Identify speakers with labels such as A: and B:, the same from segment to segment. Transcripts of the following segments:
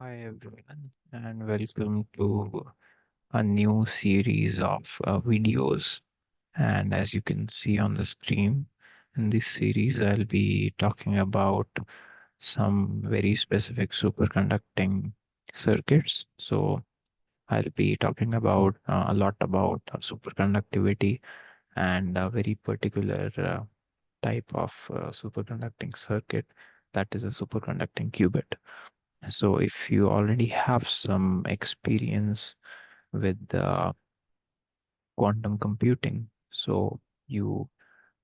A: Hi everyone, and welcome to a new series of videos. And as you can see on the screen, in this series, I'll be talking about some very specific superconducting circuits. So I'll be talking about a lot about superconductivity and a very particular type of superconducting circuit, that is a superconducting qubit. So if you already have some experience with quantum computing, so you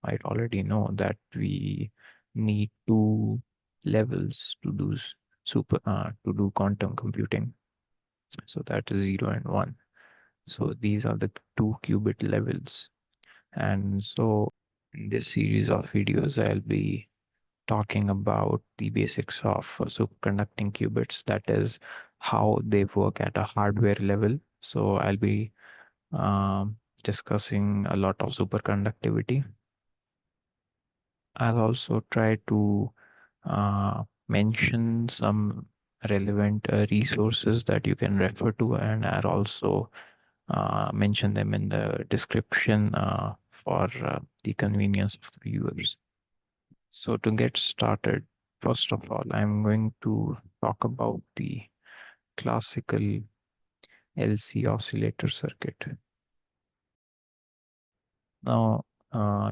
A: might already know that we need two levels to do to do quantum computing. So that is 0 and 1. So these are the two qubit levels. And so in this series of videos, I'll be talking about the basics of superconducting qubits, that is how they work at a hardware level. So I'll be discussing a lot of superconductivity. I'll also try to mention some relevant resources that you can refer to, and I'll also mention them in the description for the convenience of the viewers. So to get started, first of all, I'm going to talk about the classical LC oscillator circuit. Now,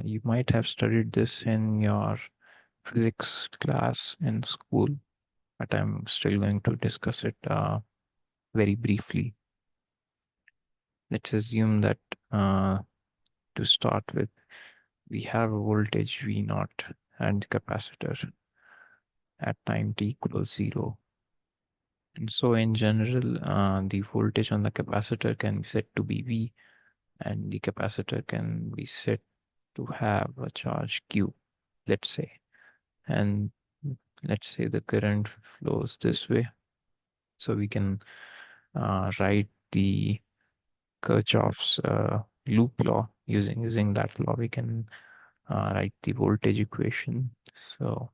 A: you might have studied this in your physics class in school, but I'm still going to discuss it very briefly. Let's assume that to start with, we have a voltage V naught and capacitor at time t equals 0. And so in general, the voltage on the capacitor can be set to be V, and the capacitor can be set to have a charge Q, let's say. And let's say the current flows this way. So we can write the Kirchhoff's loop law. Using that law, we can write the voltage equation. So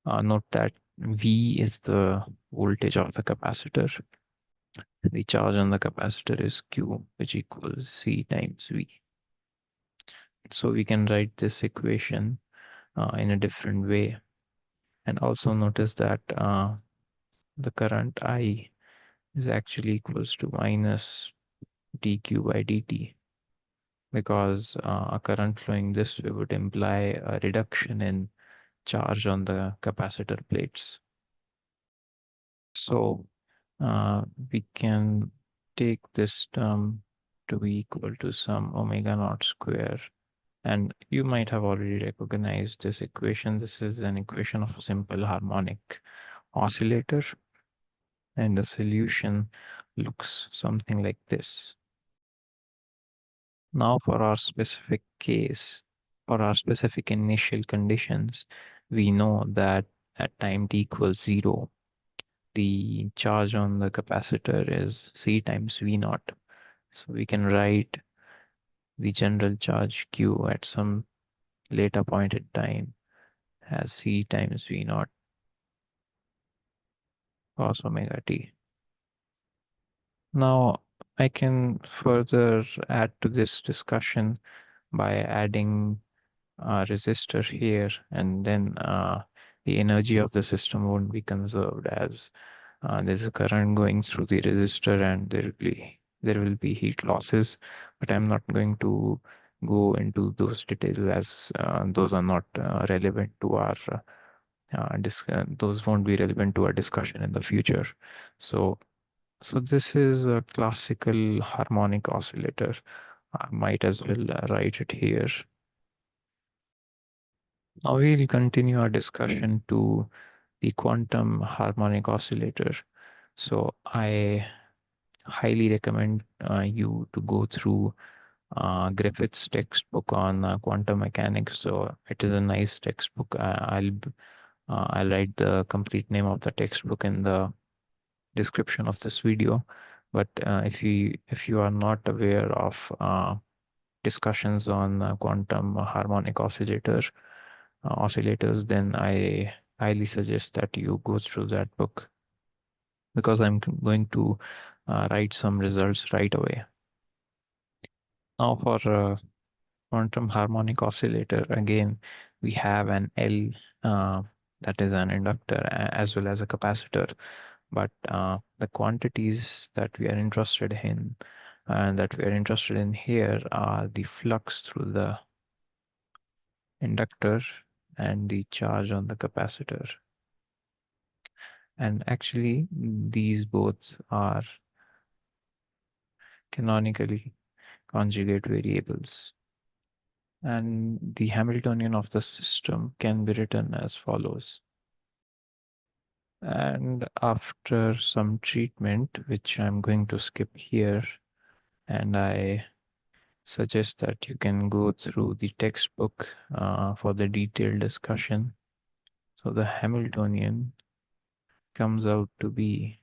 A: note that V is the voltage of the capacitor. The charge on the capacitor is Q, which equals C times V. So we can write this equation in a different way. And also notice that the current I is actually equals to minus dq by dt, because a current flowing this way would imply a reduction in charge on the capacitor plates. So we can take this term to be equal to some omega naught square. And you might have already recognized this equation. This is an equation of a simple harmonic oscillator. And the solution looks something like this. Now for our specific case, for our specific initial conditions, we know that at time t equals 0, the charge on the capacitor is C times V naught. So we can write the general charge Q at some later point in time as C times V naught cos omega t. Now I can further add to this discussion by adding a resistor here, and then the energy of the system won't be conserved, as there's a current going through the resistor and there will be heat losses. But I'm not going to go into those details, as those are not relevant to our those won't be relevant to our discussion in the future. So this is a classical harmonic oscillator. I might as well write it here. Now we'll continue our discussion to the quantum harmonic oscillator. So I highly recommend you to go through Griffiths textbook on quantum mechanics. So it is a nice textbook. I'll write the complete name of the textbook in the description of this video. But if you are not aware of discussions on quantum harmonic oscillators, then I highly suggest that you go through that book, because I'm going to write some results right away. Now for quantum harmonic oscillator, again, we have an L, that is an inductor, as well as a capacitor. But the quantities that we are interested in, and that we are interested in here, are the flux through the inductor and the charge on the capacitor. And actually, these both are canonically conjugate variables. And the Hamiltonian of the system can be written as follows. And after some treatment, which I'm going to skip here, and I suggest that you can go through the textbook for the detailed discussion. So the Hamiltonian comes out to be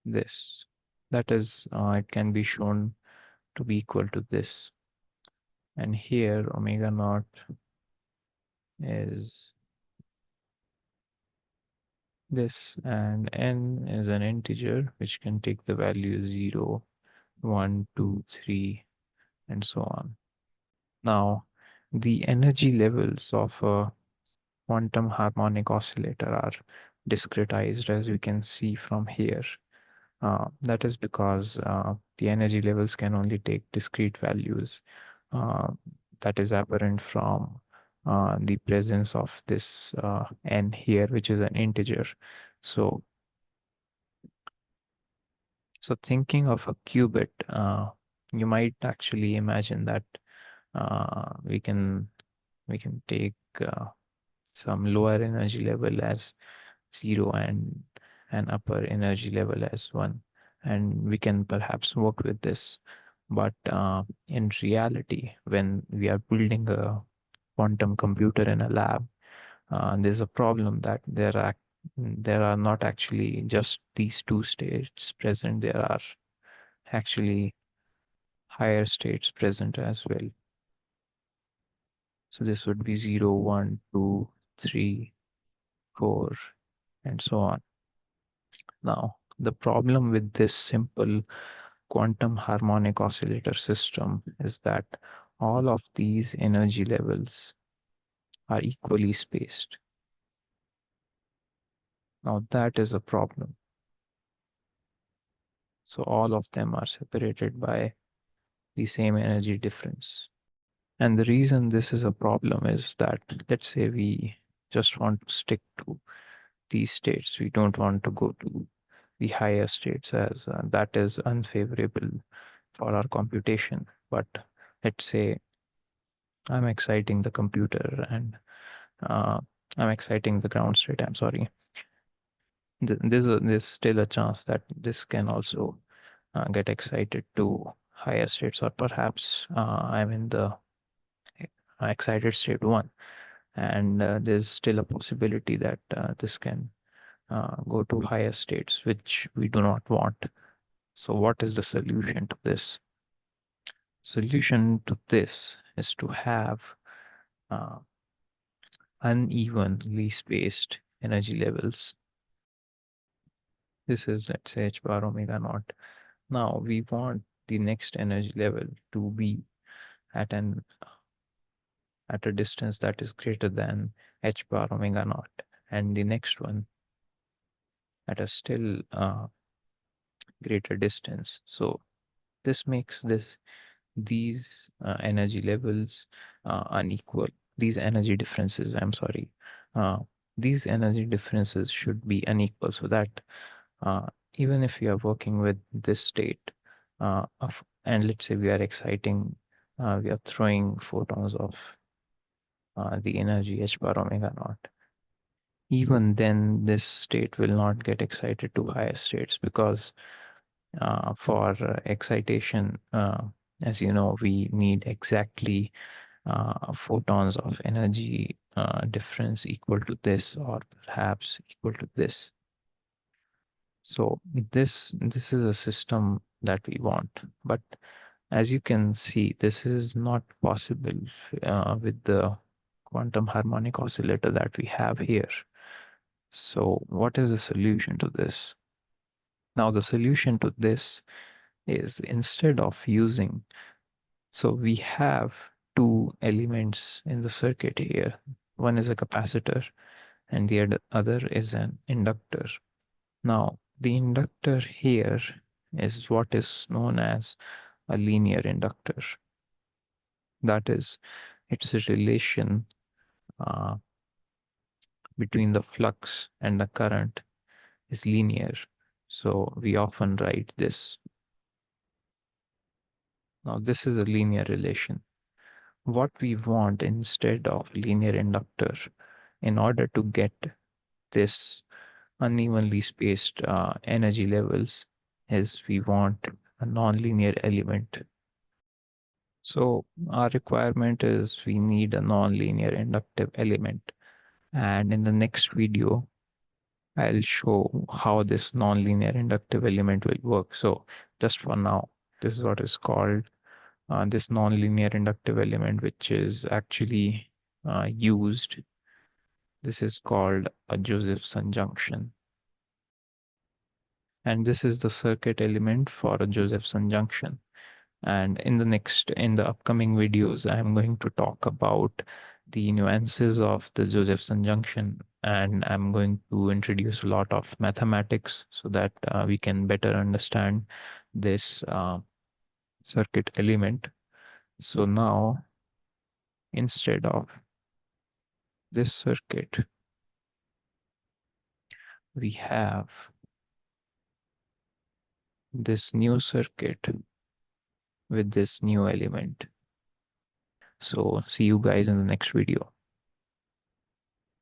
A: this. That is, it can be shown to be equal to this. And here, omega naught is this, and n is an integer which can take the value 0, 1, 2, 3, and so on. Now, the energy levels of a quantum harmonic oscillator are discretized, as we can see from here. That is because the energy levels can only take discrete values. Uh, that is apparent from the presence of this n here, which is an integer. So thinking of a qubit, you might actually imagine that we can take some lower energy level as 0 and an upper energy level as 1, and we can perhaps work with this. But in reality, when we are building a quantum computer in a lab, there's a problem that there are not actually just these two states present. There are actually higher states present as well. So this would be 0, 1, 2, 3, 4, and so on. Now, the problem with this simple quantum harmonic oscillator system is that all of these energy levels are equally spaced. Now, that is a problem. So all of them are separated by the same energy difference. And the reason this is a problem is that, let's say we just want to stick to these states. We don't want to go to the higher states, as that is unfavorable for our computation. But let's say I'm exciting the computer, and uh, I'm exciting the ground state. I'm sorry. There's still a chance that this can also get excited to higher states, or perhaps I'm in the excited state 1, and there's still a possibility that this can go to higher states, which we do not want. So what is the solution to this? Solution to this is to have uh, unevenly spaced energy levels. This is, let's say, h bar omega naught. Now we want the next energy level to be at a distance that is greater than h bar omega naught, and the next one at a still greater distance. So this makes these energy levels unequal. These energy differences, I'm sorry, uh, these energy differences should be unequal, so that even if we are working with this state and let's say we are exciting, we are throwing photons of the energy h bar omega naught, even then this state will not get excited to higher states, because for excitation, as you know, we need exactly photons of energy difference equal to this, or perhaps equal to this. So this is a system that we want, but as you can see, this is not possible with the quantum harmonic oscillator that we have here. So what is the solution to this? Now the solution to this is, instead of using, so we have two elements in the circuit here. One is a capacitor and the other is an inductor. Now the inductor here is what is known as a linear inductor. That is, it's a relation uh, between the flux and the current is linear. So we often write this. Now this is a linear relation. What we want instead of linear inductor, in order to get this unevenly spaced energy levels, is we want a nonlinear element. So our requirement is we need a nonlinear inductive element. And in the next video, I'll show how this nonlinear inductive element will work. So just for now, this is what is called this nonlinear inductive element, which is actually used. This is called a Josephson junction. And this is the circuit element for a Josephson junction. And in the upcoming videos, I'm going to talk about the nuances of the Josephson junction, and I'm going to introduce a lot of mathematics so that we can better understand this circuit element. So now, instead of this circuit, we have this new circuit with this new element. So see you guys in the next video.